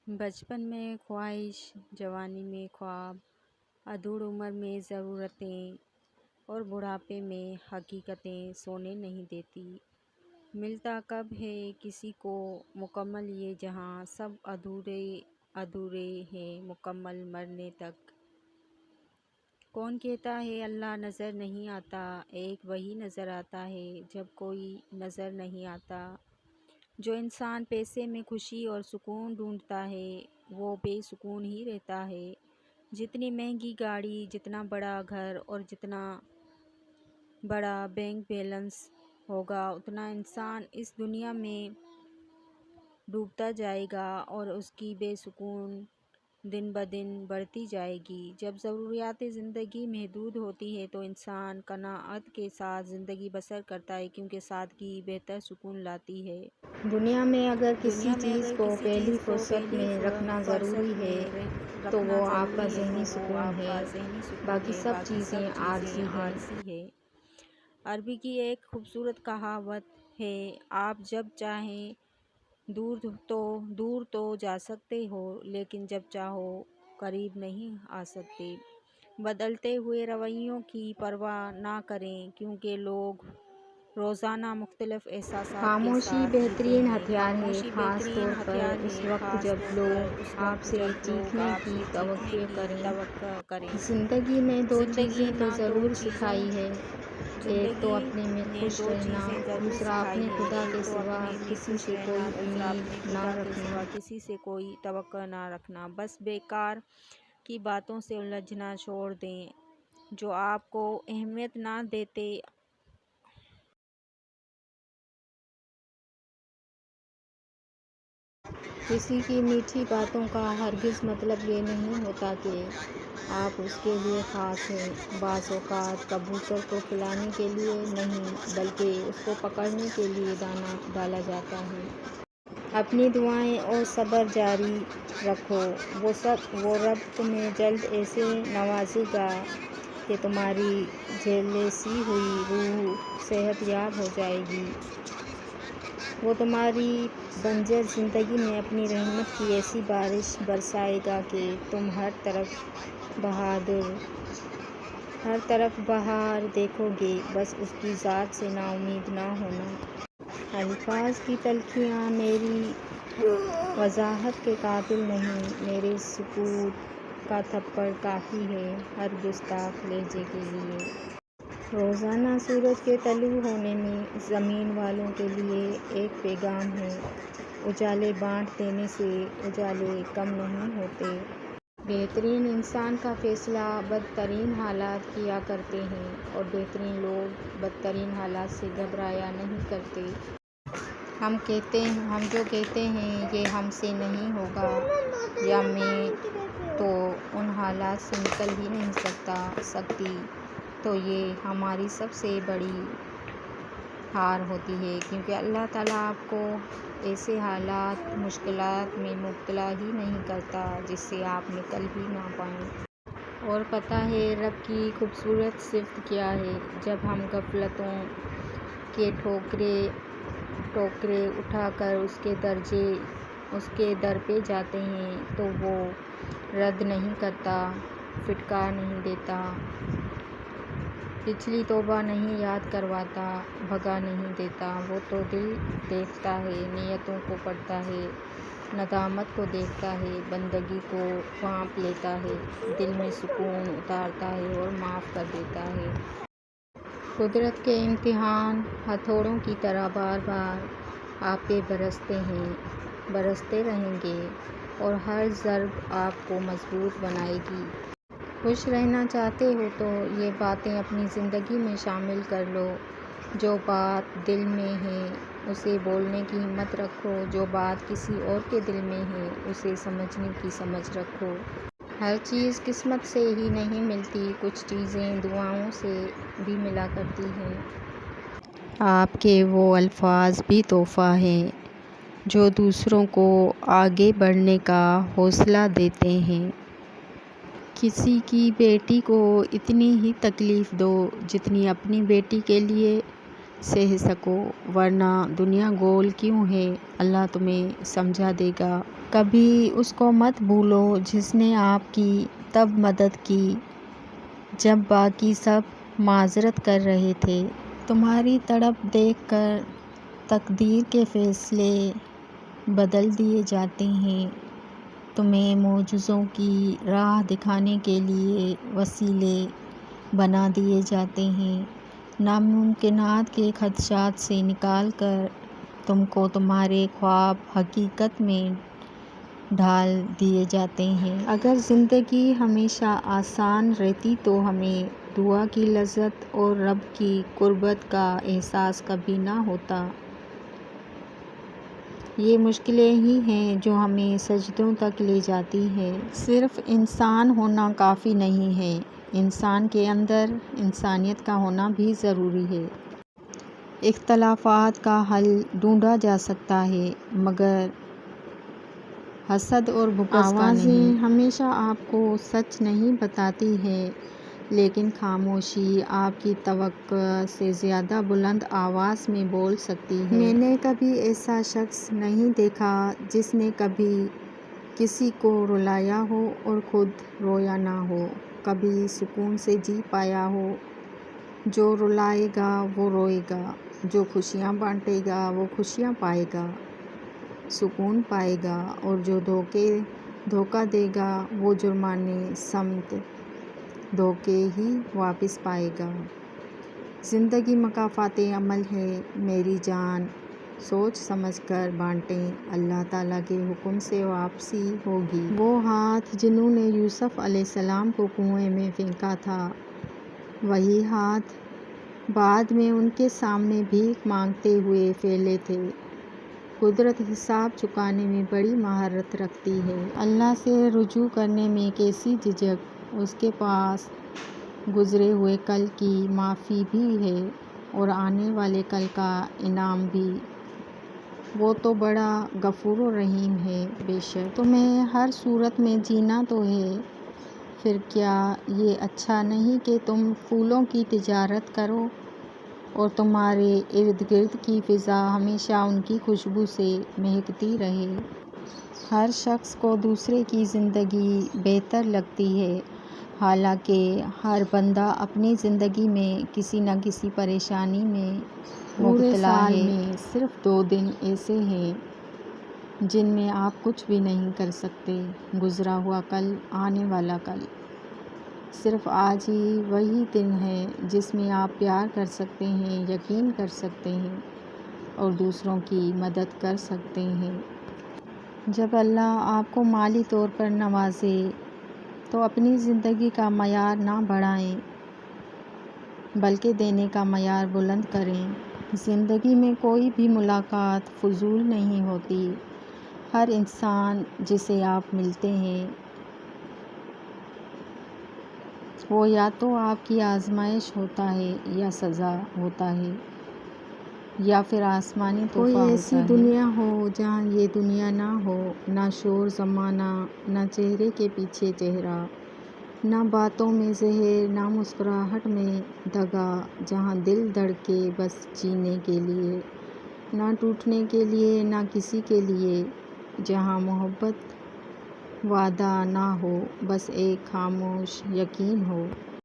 بچپن میں خواہش، جوانی میں خواب، ادھوڑ عمر میں ضرورتیں اور بڑھاپے میں حقیقتیں سونے نہیں دیتی۔ ملتا کب ہے کسی کو مکمل یہ جہاں، سب ادھورے ادھورے ہیں مکمل مرنے تک۔ کون کہتا ہے اللہ نظر نہیں آتا، ایک وہی نظر آتا ہے جب کوئی نظر نہیں آتا۔ جو انسان پیسے میں خوشی اور سکون ڈھونڈتا ہے وہ بے سکون ہی رہتا ہے۔ جتنی مہنگی گاڑی، جتنا بڑا گھر اور جتنا بڑا بینک بیلنس ہوگا، اتنا انسان اس دنیا میں ڈوبتا جائے گا اور اس کی بے سکون دن بدن بڑھتی جائے گی۔ جب ضروریات زندگی محدود ہوتی ہے تو انسان قناعت کے ساتھ زندگی بسر کرتا ہے، کیونکہ سادگی بہتر سکون لاتی ہے۔ دنیا میں اگر کسی چیز کو پہلی فرصت میں رکھنا ضروری ہے تو وہ آپ کا ذہنی سکون ہے، باقی سب چیزیں عارضی ہیں۔ عربی کی ایک خوبصورت کہاوت ہے، آپ جب چاہیں دور تو جا سکتے ہو، لیکن جب چاہو قریب نہیں آ سکتے۔ بدلتے ہوئے رویوں کی پرواہ نہ کریں، کیونکہ لوگ روزانہ مختلف احساسات کے خاموشی ساتھ جیتے بہترین ہیں۔ ہتھیار ہے، خاموشی خاص بہترین طور پر ہتھیار اس ہے، وقت خاص جب طور پر لوگ اس آپ وقت سے جب لوگ چیخنے آپ کی سے چیخنے توقع کی کریں۔ توقع کریں۔ زندگی نے دو زندگی چیزیں تو نہ دو ضرور چیزوں سکھائی ہے، ایک تو زندگی اپنے میں نے خوش دو رہنا، چیزیں ضرور دوسرا سکھائی اپنے ہے، خدا کے ایک تو سوا اپنے میں کسی خوش سے کوئی رہنا، دوسرا امید اپنے نہ خدا کے رکھنا۔ سوا کسی سے کوئی توقع نہ رکھنا۔ بس بیکار کی باتوں سے الجھنا چھوڑ دیں جو آپ کو اہمیت نہ دیتے۔ کسی کی میٹھی باتوں کا ہرگز مطلب یہ نہیں ہوتا کہ آپ اس کے لیے خاص ہیں۔ بعض اوقات کبوتر کو کھلانے کے لیے نہیں بلکہ اس کو پکڑنے کے لیے دانہ ڈالا جاتا ہے۔ اپنی دعائیں اور صبر جاری رکھو، وہ رب تمہیں جلد ایسے نوازے گا کہ تمہاری جھلسی ہوئی روح صحت یاب ہو جائے گی۔ وہ تمہاری بنجر زندگی میں اپنی رحمت کی ایسی بارش برسائے گا کہ تم ہر طرف بہار دیکھو گے۔ بس اس کی ذات سے نا امید نہ ہونا۔ الفاظ کی تلخیاں میری وضاحت کے قابل نہیں، میرے سکوت کا تھپڑ کافی ہے ہر گستاخ لہجے کے لیے۔ روزانہ سورج کے طلوع ہونے میں زمین والوں کے لیے ایک پیغام ہے، اجالے بانٹ دینے سے اجالے کم نہیں ہوتے۔ بہترین انسان کا فیصلہ بدترین حالات کیا کرتے ہیں اور بہترین لوگ بدترین حالات سے گھبرایا نہیں کرتے۔ ہم جو کہتے ہیں یہ ہم سے نہیں ہوگا یا میں تو ان حالات سے نکل ہی نہیں سکتی، تو یہ ہماری سب سے بڑی ہار ہوتی ہے، کیونکہ اللہ تعالیٰ آپ کو ایسے حالات مشکلات میں مبتلا ہی نہیں کرتا جس سے آپ نکل ہی نہ پائیں۔ اور پتہ ہے رب کی خوبصورت صفت کیا ہے؟ جب ہم غفلتوں کے ٹوکرے اٹھا کر اس کے در پہ جاتے ہیں تو وہ رد نہیں کرتا، پھٹکار نہیں دیتا، پچھلی توبہ نہیں یاد کرواتا، بھگا نہیں دیتا۔ وہ تو دل دیکھتا ہے، نیتوں کو پڑھتا ہے، ندامت کو دیکھتا ہے، بندگی کو بھانپ لیتا ہے، دل میں سکون اتارتا ہے اور معاف کر دیتا ہے۔ قدرت کے امتحان ہتھوڑوں کی طرح بار بار آپ پہ برستے ہیں، برستے رہیں گے اور ہر ضرب آپ کو مضبوط بنائے گی۔ خوش رہنا چاہتے ہو تو یہ باتیں اپنی زندگی میں شامل کر لو۔ جو بات دل میں ہے اسے بولنے کی ہمت رکھو، جو بات کسی اور کے دل میں ہے اسے سمجھنے کی سمجھ رکھو۔ ہر چیز قسمت سے ہی نہیں ملتی، کچھ چیزیں دعاؤں سے بھی ملا کرتی ہیں۔ آپ کے وہ الفاظ بھی تحفہ ہیں جو دوسروں کو آگے بڑھنے کا حوصلہ دیتے ہیں۔ کسی کی بیٹی کو اتنی ہی تکلیف دو جتنی اپنی بیٹی کے لیے سہ سکو، ورنہ دنیا گول کیوں ہے، اللہ تمہیں سمجھا دے گا۔ کبھی اس کو مت بھولو جس نے آپ کی تب مدد کی جب باقی سب معذرت کر رہے تھے۔ تمہاری تڑپ دیکھ کر تقدیر کے فیصلے بدل دیے جاتے ہیں، تمہیں معجزوں کی راہ دکھانے کے لیے وسیلے بنا دیے جاتے ہیں، ناممکنات کے خدشات سے نکال کر تم کو تمہارے خواب حقیقت میں ڈھال دیے جاتے ہیں۔ اگر زندگی ہمیشہ آسان رہتی تو ہمیں دعا کی لذت اور رب کی قربت کا احساس کبھی نہ ہوتا۔ یہ مشکلیں ہی ہیں جو ہمیں سجدوں تک لے جاتی ہیں۔ صرف انسان ہونا کافی نہیں ہے، انسان کے اندر انسانیت کا ہونا بھی ضروری ہے۔ اختلافات کا حل ڈھونڈا جا سکتا ہے مگر حسد اور بغض کا نہیں۔ آوازیں ہمیشہ آپ کو سچ نہیں بتاتی ہیں لیکن خاموشی آپ کی توقع سے زیادہ بلند آواز میں بول سکتی ہے۔ میں نے کبھی ایسا شخص نہیں دیکھا جس نے کبھی کسی کو رلایا ہو اور خود رویا نہ ہو، کبھی سکون سے جی پایا ہو۔ جو رلائے گا وہ روئے گا، جو خوشیاں بانٹے گا وہ خوشیاں پائے گا، سکون پائے گا، اور جو دھوکہ دے گا وہ جرمانے سمیت دھوکے ہی واپس پائے گا۔ زندگی مکافات عمل ہے میری جان، سوچ سمجھ کر بانٹیں، اللہ تعالیٰ کے حکم سے واپسی ہوگی۔ وہ ہاتھ جنہوں نے یوسف علیہ السلام کو کنویں میں پھینکا تھا، وہی ہاتھ بعد میں ان کے سامنے بھیک مانگتے ہوئے پھیلے تھے۔ قدرت حساب چکانے میں بڑی مہارت رکھتی ہے۔ اللہ سے رجوع کرنے میں کیسی جھجک، اس کے پاس گزرے ہوئے کل کی معافی بھی ہے اور آنے والے کل کا انعام بھی۔ وہ تو بڑا غفور و رحیم ہے۔ بے شک تمہیں ہر صورت میں جینا تو ہے، پھر کیا یہ اچھا نہیں کہ تم پھولوں کی تجارت کرو اور تمہارے ارد گرد کی فضا ہمیشہ ان کی خوشبو سے مہکتی رہے۔ ہر شخص کو دوسرے کی زندگی بہتر لگتی ہے، حالانکہ ہر بندہ اپنی زندگی میں کسی نہ کسی پریشانی میں مبتلا ہے۔ پورے سال میں صرف 2 دن ایسے ہیں جن میں آپ کچھ بھی نہیں کر سکتے، گزرا ہوا کل، آنے والا کل۔ صرف آج ہی وہی دن ہے جس میں آپ پیار کر سکتے ہیں، یقین کر سکتے ہیں اور دوسروں کی مدد کر سکتے ہیں۔ جب اللہ آپ کو مالی طور پر نوازے تو اپنی زندگی کا معیار نہ بڑھائیں بلکہ دینے کا معیار بلند کریں۔ زندگی میں کوئی بھی ملاقات فضول نہیں ہوتی۔ ہر انسان جسے آپ ملتے ہیں وہ یا تو آپ کی آزمائش ہوتا ہے یا سزا ہوتا ہے یا پھر آسمانی تحفہ ہوتا ہے۔ کوئی ایسی دنیا ہو جہاں یہ دنیا نہ ہو، نہ شور زمانہ، نہ چہرے کے پیچھے چہرہ، نہ باتوں میں زہر، نہ مسکراہٹ میں دغا، جہاں دل دھڑکے بس جینے کے لیے، نہ ٹوٹنے کے لیے، نہ کسی کے لیے، جہاں محبت وعدہ نہ ہو بس ایک خاموش یقین ہو۔